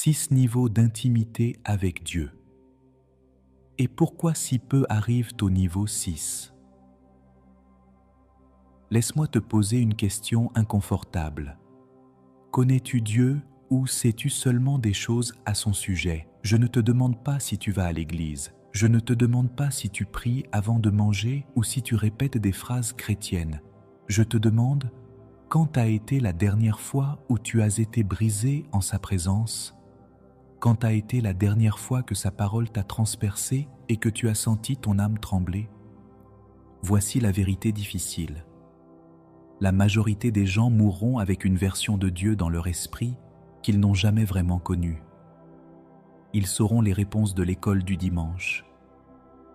6 niveaux d'intimité avec Dieu. Et pourquoi si peu arrivent au niveau 6? Laisse-moi te poser une question inconfortable. Connais-tu Dieu ou sais-tu seulement des choses à son sujet? Je ne te demande pas si tu vas à l'église. Je ne te demande pas si tu pries avant de manger ou si tu répètes des phrases chrétiennes. Je te demande quand a été la dernière fois où tu as été brisé en sa présence? Quand a été la dernière fois que sa parole t'a transpercé et que tu as senti ton âme trembler? Voici la vérité difficile. La majorité des gens mourront avec une version de Dieu dans leur esprit qu'ils n'ont jamais vraiment connue. Ils sauront les réponses de l'école du dimanche.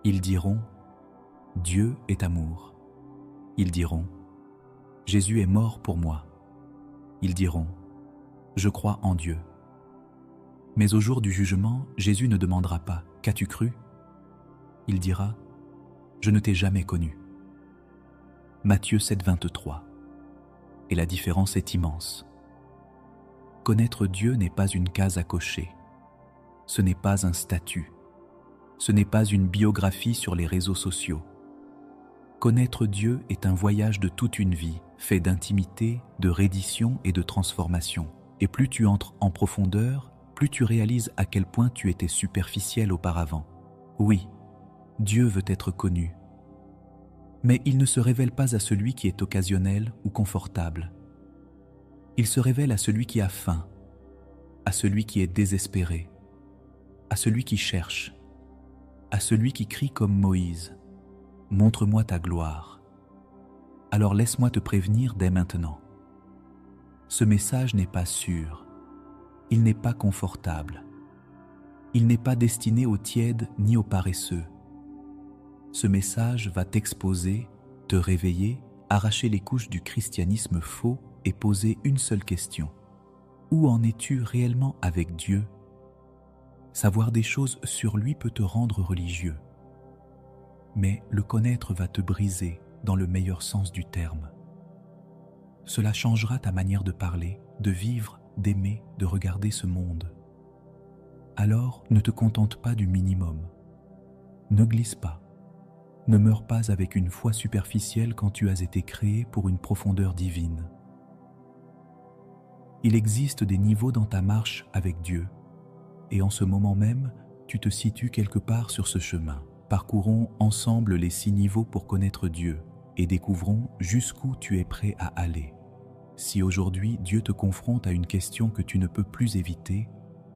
Ils diront « Dieu est amour ». Ils diront « Jésus est mort pour moi ». Ils diront « Je crois en Dieu ». Mais au jour du jugement, Jésus ne demandera pas « Qu'as-tu cru ?» Il dira « Je ne t'ai jamais connu ». Matthieu 7, 23. Et la différence est immense. Connaître Dieu n'est pas une case à cocher. Ce n'est pas un statut. Ce n'est pas une biographie sur les réseaux sociaux. Connaître Dieu est un voyage de toute une vie, fait d'intimité, de reddition et de transformation. Et plus tu entres en profondeur, plus tu réalises à quel point tu étais superficiel auparavant. Oui, Dieu veut être connu. Mais il ne se révèle pas à celui qui est occasionnel ou confortable. Il se révèle à celui qui a faim, à celui qui est désespéré, à celui qui cherche, à celui qui crie comme Moïse « Montre-moi ta gloire ». Alors laisse-moi te prévenir dès maintenant. Ce message n'est pas sûr. Il n'est pas confortable. Il n'est pas destiné aux tièdes ni aux paresseux. Ce message va t'exposer, te réveiller, arracher les couches du christianisme faux et poser une seule question. Où en es-tu réellement avec Dieu? Savoir des choses sur lui peut te rendre religieux. Mais le connaître va te briser dans le meilleur sens du terme. Cela changera ta manière de parler, de vivre, d'aimer, de regarder ce monde. Alors ne te contente pas du minimum. Ne glisse pas. Ne meurs pas avec une foi superficielle quand tu as été créé pour une profondeur divine. Il existe des niveaux dans ta marche avec Dieu, et en ce moment même, tu te situes quelque part sur ce chemin. Parcourons ensemble les 6 niveaux pour connaître Dieu et découvrons jusqu'où tu es prêt à aller. Si aujourd'hui Dieu te confronte à une question que tu ne peux plus éviter,